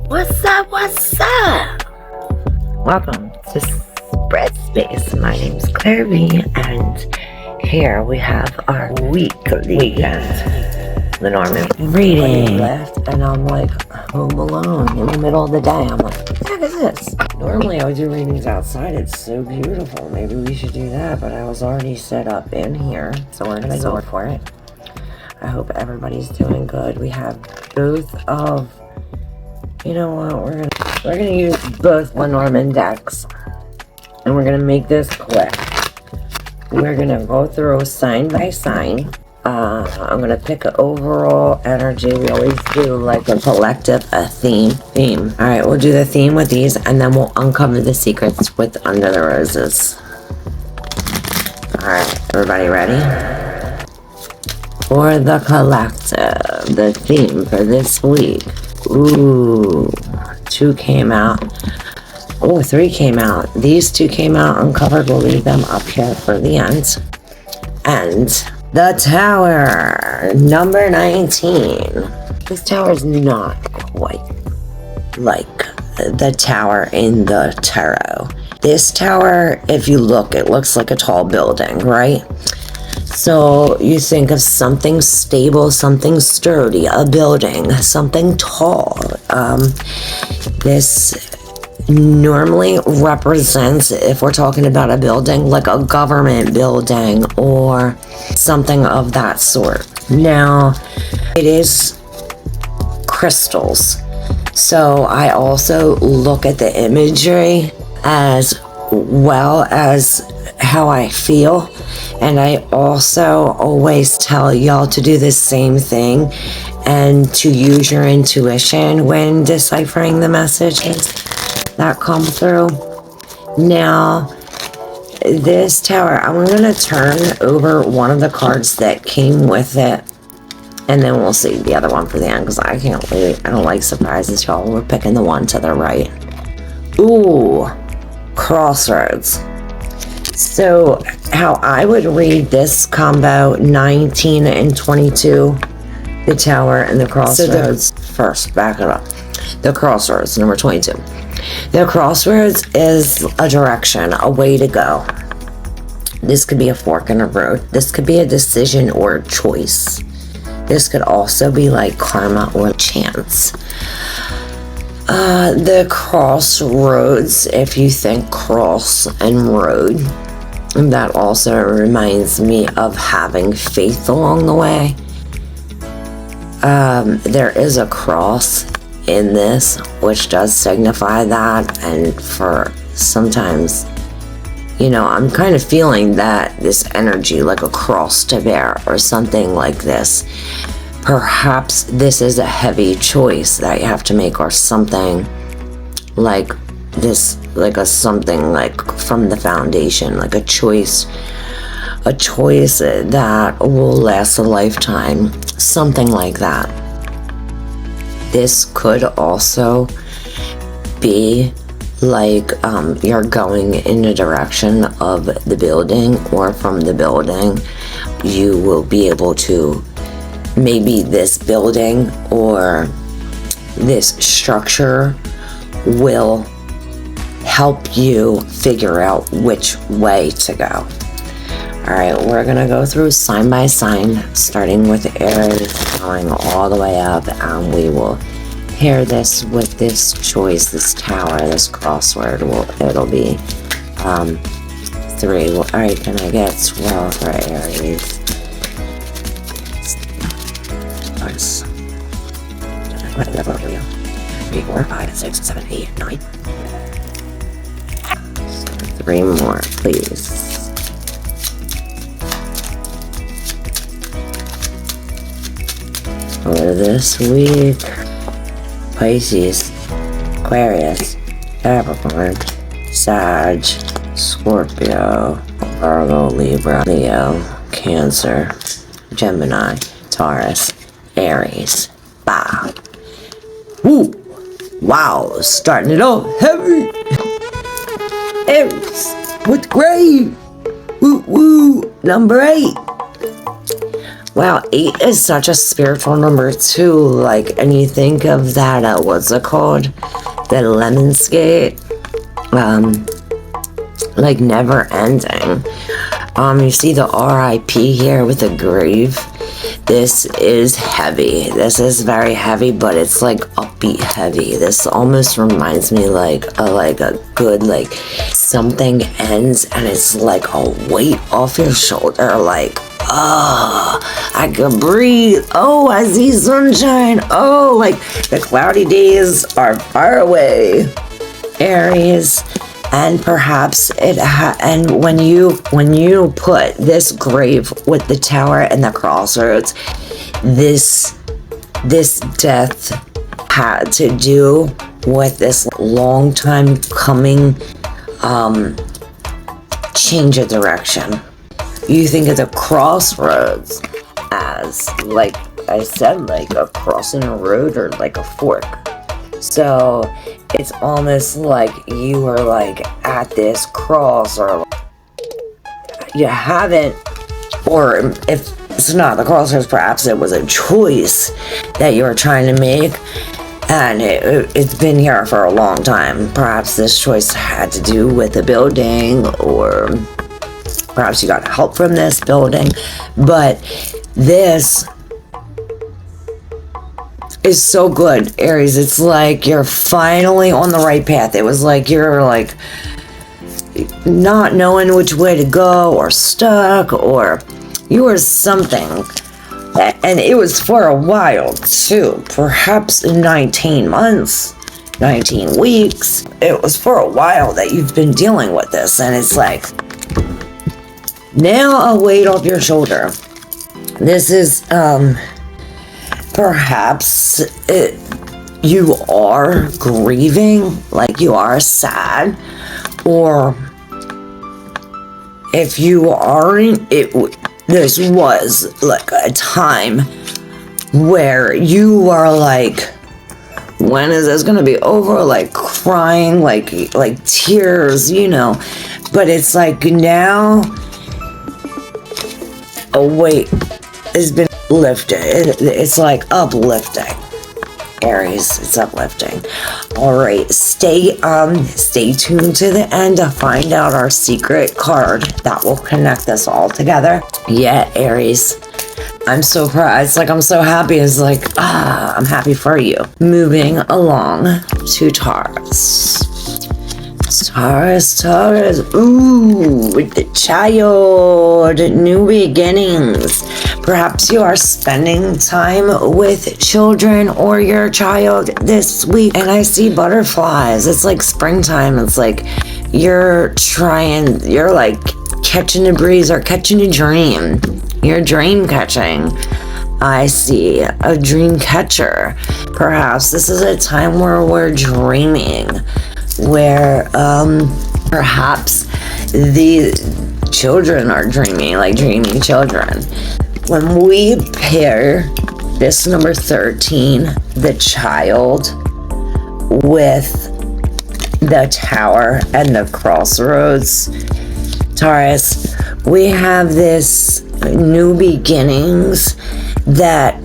What's up? What's up? Welcome to Spread Space. My name's ClairV, and here we have our weekend Lenormand reading. Left, and I'm like home alone in the middle of the day. I'm like, what the heck is this? Normally I would do readings outside. It's so beautiful. Maybe we should do that, but I was already set up in here, so we're gonna go for it. I hope everybody's doing good. We have both of, you know what, we're gonna use both Lenormand decks, and we're gonna make this quick. We're gonna go through sign by sign. I'm gonna pick an overall energy. We always do like a collective, a theme. All right, we'll do the theme with these, and then we'll uncover the secrets with Under the Roses. All right, everybody ready? For the collective, the theme for this week. Ooh, 2 came out. Oh, 3 came out. These 2 came out uncovered. We'll leave them up here for the end. And the Tower, number 19. This tower is not quite like the tower in the tarot. This tower, if you look, it looks like a tall building, right? So you think of something stable, something sturdy, a building, something tall. This normally represents, if we're talking about a building, like a government building or something of that sort. Now, it is crystals. So I also look at the imagery as well as how I feel. And I also always tell y'all to do the same thing and to use your intuition when deciphering the messages that come through. Now, this tower, I'm going to turn over one of the cards that came with it, and then we'll see the other one for the end, because I can't wait. I don't like surprises, y'all. We're picking the one to the right. Ooh, Crossroads. So how I would read this combo, 19 and 22, the Tower and the Crossroads. So first, back it up. The Crossroads, number 22. The Crossroads is a direction, a way to go. This could be a fork in a road. This could be a decision or a choice. This could also be like karma or chance. The crossroads, if you think cross and road, that also reminds me of having faith along the way. There is a cross in this, which does signify that, and for sometimes, you know, I'm kind of feeling that this energy, like a cross to bear or something like this. Perhaps this is a heavy choice that you have to make, or something like this, like a something like from the foundation, like a choice that will last a lifetime, something like that. This could also be like you're going in a direction of the building, or from the building you will be able to, maybe this building or this structure will help you figure out which way to go. All right, we're gonna go through sign by sign, starting with Aries, going all the way up, and we will pair this with this choice, this tower, this crossword. It'll be 3. All right, can I get 12 for Aries? Nice. 3, 4, 5, 6, 7, 8, 9. 3 more, please. For this week, Pisces, Aquarius, Capricorn, Sag, Scorpio, Virgo, Libra, Leo, Cancer, Gemini, Taurus, Aries. Bah. Woo! Wow, starting it off heavy. Aries with grave. Woo woo. Number 8. Wow, 8 is such a spiritual number too. Like, and you think of that, what's it called? The lemon skate. Like never ending. You see the RIP here with the grave. This is heavy. This is very heavy, but it's like upbeat heavy. This almost reminds me like a good, like something ends and it's like a weight off your shoulder, like, oh, I can breathe. Oh, I see sunshine. Oh, like the cloudy days are far away, Aries. And perhaps and when you put this grave with the tower and the crossroads, this death had to do with this long time coming change of direction. You think of the crossroads as, like I said, like a crossing a road or like a fork. So it's almost like you are like at this cross, or you haven't, or if it's not the crossroads, perhaps it was a choice that you were trying to make, and it's been here for a long time. Perhaps this choice had to do with a building, or perhaps you got help from this building, but this is so good, Aries. It's like you're finally on the right path. It was like you're like not knowing which way to go, or stuck, or you were something, and it was for a while too, perhaps 19 months, 19 weeks. It was for a while that you've been dealing with this, and it's like now a weight off your shoulder. This is perhaps you are grieving, like you are sad, or if you aren't, this was like a time where you are like, when is this gonna be over? Like crying, like tears, you know. But it's like now a weight has been lifted. It's like uplifting, Aries. It's uplifting. All right, stay tuned to the end to find out our secret card that will connect us all together. Yeah, Aries, I'm so proud. It's like I'm so happy. It's like, I'm happy for you. Moving along to Taurus. Taurus, ooh, with the child, new beginnings. Perhaps you are spending time with children or your child this week, and I see butterflies. It's like springtime. It's like you're like catching a breeze or catching a dream. You're dream catching. I see a dream catcher. Perhaps this is a time where we're dreaming, where perhaps the children are dreaming, like dreaming children. When we pair this number 13, the child, with the tower and the crossroads, Taurus, we have this new beginnings that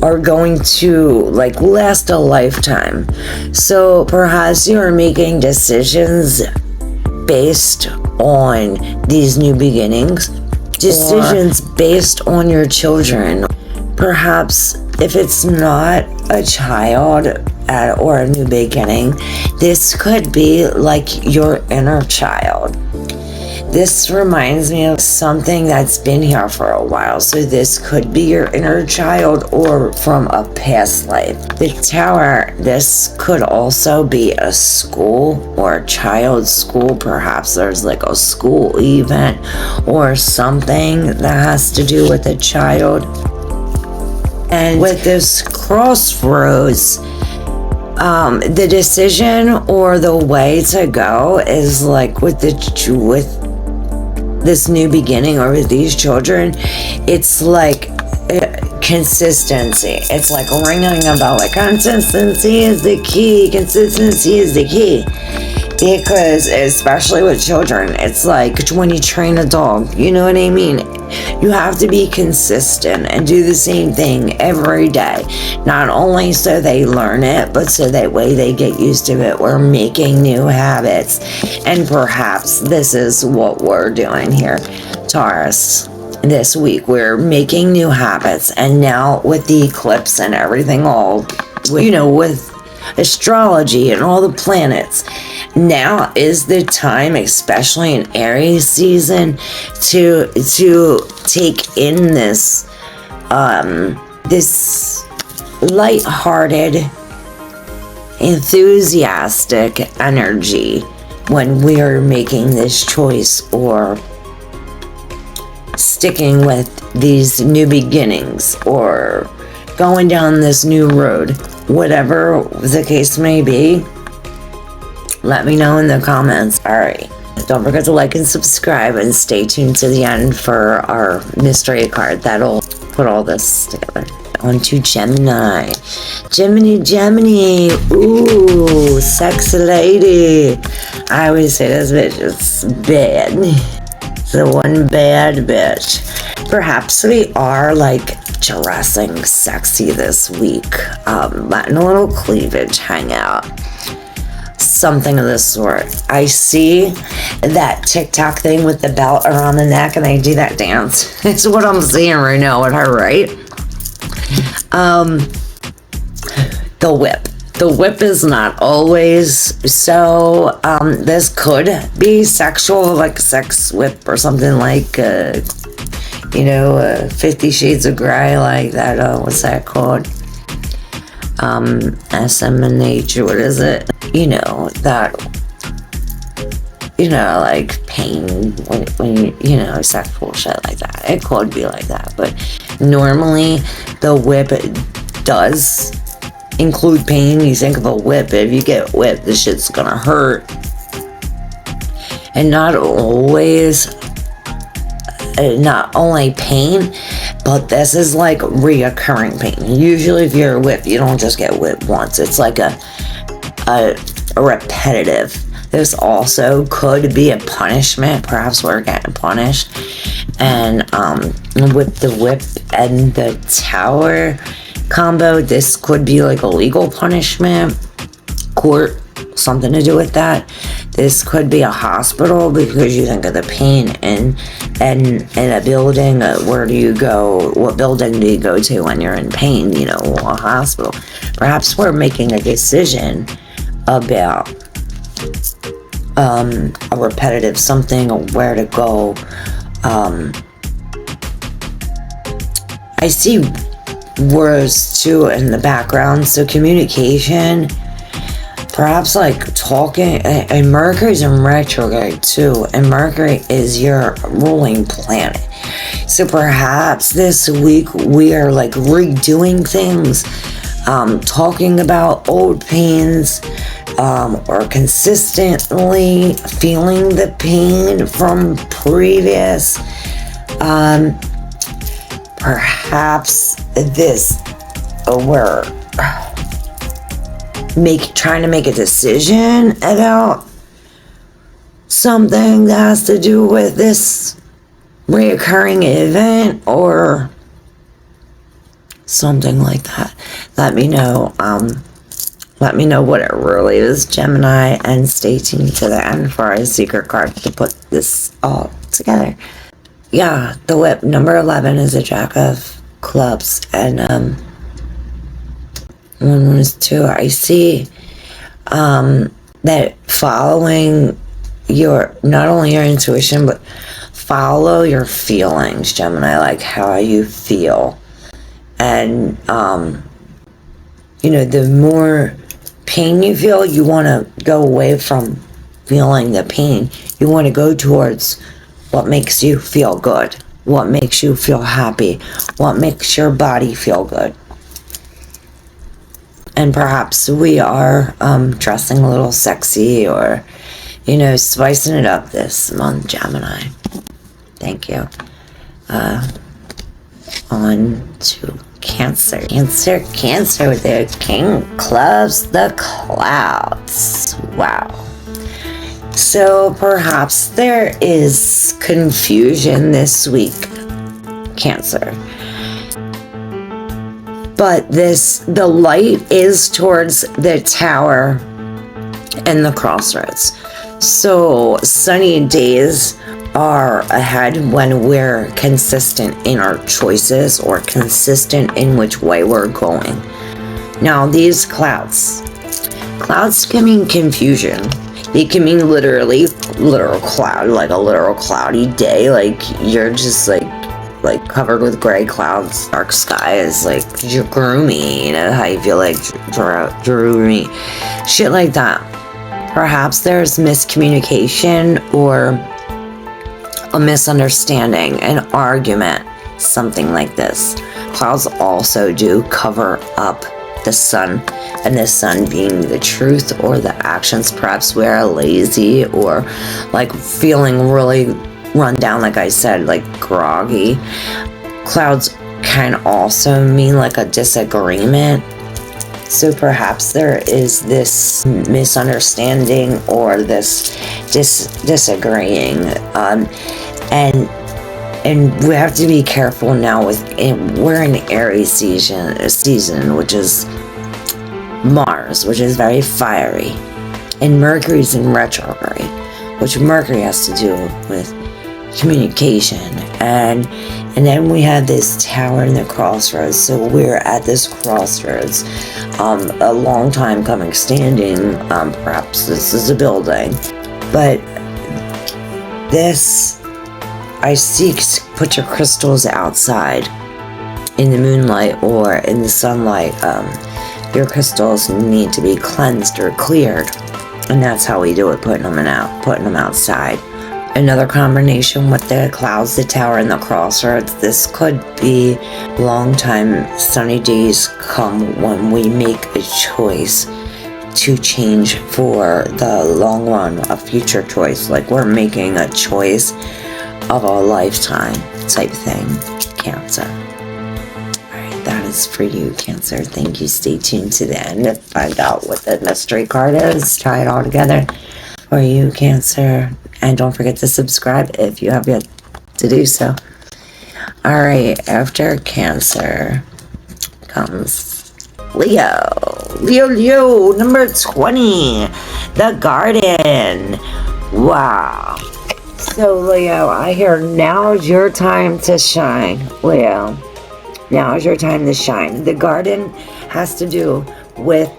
are going to like last a lifetime. So perhaps you are making decisions based on these new beginnings, decisions based on your children. Perhaps if it's not a child or a new beginning, this could be like your inner child. This reminds me of something that's been here for a while. So this could be your inner child or from a past life. The tower, this could also be a school or a child's school. Perhaps there's like a school event or something that has to do with a child. And with this crossroads, the decision or the way to go is like with this new beginning or with these children, it's like consistency. It's like ringing a bell. Like consistency is the key. Consistency is the key. Because especially with children, it's like when you train a dog, you know what I mean? You have to be consistent and do the same thing every day. Not only so they learn it, but so that way they get used to it. We're making new habits. And perhaps this is what we're doing here, Taurus. This week, we're making new habits. And now with the eclipse and everything, all, with astrology and all the planets, now is the time, especially in Aries season, to take in this this lighthearted, enthusiastic energy when we are making this choice or sticking with these new beginnings or going down this new road. Whatever the case may be, let me know in the comments. Alright, don't forget to like and subscribe and stay tuned to the end for our mystery card that'll put all this together. On to Gemini. Gemini. Ooh, sexy lady. I always say this bitch is bad. The one bad bitch. Perhaps we are like dressing sexy this week, letting a little cleavage hang out, something of this sort. I see that TikTok thing with the belt around the neck and they do that dance. It's what I'm seeing right now with her, right? The whip is not always so, this could be sexual, like a sex whip or something like, 50 Shades of Grey, like that, what's that called? SMNH, what is it? Like pain, when you, sexual shit like that. It could be like that, but normally the whip does include pain. You think of a whip, if you get whipped, the shit's gonna hurt. And not only pain, but this is like reoccurring pain. Usually if you're whipped, you don't just get whipped once. It's like a repetitive. This also could be a punishment. Perhaps we're getting punished. And with the whip and the tower combo, this could be like a legal punishment, court, something to do with that. This could be a hospital because you think of the pain in a building. Where do you go? What building do you go to when you're in pain? A hospital. Perhaps we're making a decision about a repetitive something or where to go. I see words too in the background, so communication, perhaps like talking, and Mercury's in retrograde too, and Mercury is your ruling planet. So perhaps this week we are like redoing things, talking about old pains, or consistently feeling the pain from previous, perhaps this, we're trying to make a decision about something that has to do with this reoccurring event or something like that. Let me know what it really is, Gemini, and stay tuned to the end for our secret card to put this all together. Yeah, the whip, number 11, is a Jack of Clubs, and 1 was 2. I see that following not only your intuition, but follow your feelings, Gemini, like how you feel. And, the more pain you feel, you want to go away from feeling the pain. You want to go towards what makes you feel good, what makes you feel happy, what makes your body feel good. And perhaps we are dressing a little sexy or, spicing it up this month, Gemini. Thank you. On to Cancer. Cancer with their King Clubs, the Clouds. Wow. So perhaps there is confusion this week, Cancer. But the light is towards the Tower and the Crossroads. So sunny days are ahead when we're consistent in our choices or consistent in which way we're going. Now these clouds can mean confusion. They can mean literal cloud, like a literal cloudy day, like you're just like covered with gray clouds, dark skies, like gloomy, you know how you feel, like dreary, shit like that. Perhaps there's miscommunication or a misunderstanding, an argument, something like this. Clouds also do cover up the sun, and the sun being the truth or the actions. Perhaps we're lazy or like feeling really run down, like I said, like groggy. Clouds can also mean like a disagreement. So perhaps there is this misunderstanding or this disagreeing, and we have to be careful now we're in Aries season, which is Mars, which is very fiery, and Mercury's in retrograde, which Mercury has to do with communication, and then we have this Tower in the Crossroads. So we're at this crossroads, a long time coming standing. Perhaps this is a building, but this, I seek to put your crystals outside in the moonlight or in the sunlight. Your crystals need to be cleansed or cleared, and that's how we do it, putting them outside. Another combination with the clouds, the Tower, and the Crossroads. This could be long time sunny days come when we make a choice to change for the long run, a future choice, like we're making a choice of a lifetime type thing, Cancer. Alright, that is for you, Cancer. Thank you. Stay tuned to the end to find out what the mystery card is. Try it all together for you, Cancer. And don't forget to subscribe if you have yet to do so. Alright, after Cancer comes Leo. Leo, number 20. The Garden. Wow. So Leo, I hear now's your time to shine. Leo, now is your time to shine. The garden has to do with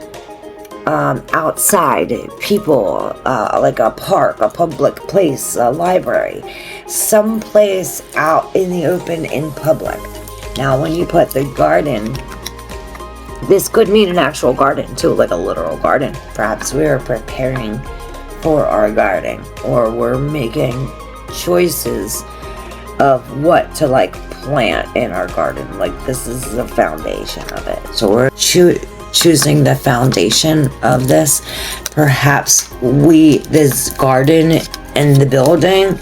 outside people, like a park, a public place, a library, someplace out in the open in public. Now when you put the garden, this could mean an actual garden too, like a literal garden. Perhaps we're preparing for our garden, or we're making choices of what to like plant in our garden. Like this is the foundation of it. So we're choosing the foundation of this. Perhaps this garden and the building,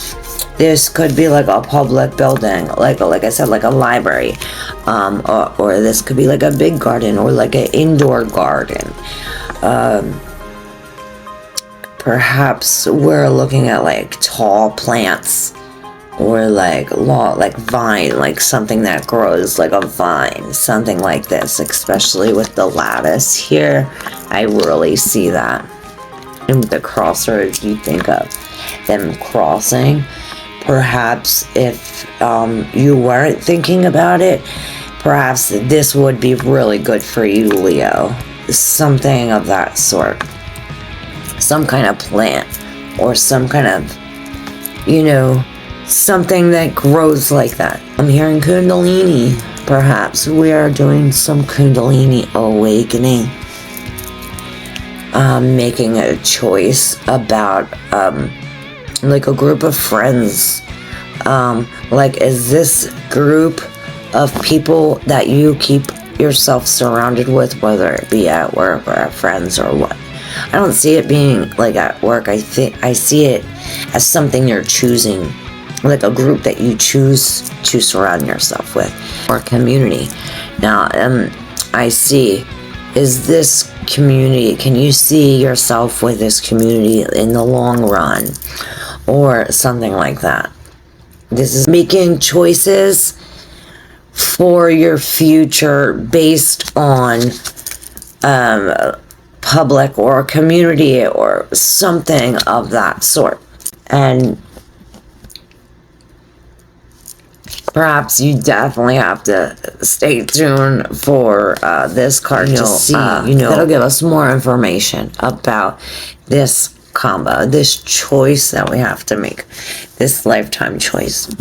this could be like a public building, like I said, like a library, or this could be like a big garden or like an indoor garden. Perhaps we're looking at like tall plants or like vine, like something that grows like a vine, something like this, especially with the lattice here. I really see that. And with the crossroads, you think of them crossing. Perhaps if you weren't thinking about it, perhaps this would be really good for you, Leo. Something of that sort. Some kind of plant or some kind of, something that grows like that. I'm hearing Kundalini. Perhaps we are doing some Kundalini awakening. Making a choice about like a group of friends. Like, is this group of people that you keep yourself surrounded with, whether it be at work or at friends or what? I don't see it being like at work. I see it as something you're choosing, like a group that you choose to surround yourself with, or community. Now, I see is this community, can you see yourself with this community in the long run, or something like that. This is making choices for your future based on public or community or something of that sort. And perhaps you definitely have to stay tuned for this card to see, that'll give us more information about this combo, this choice that we have to make, this lifetime choice.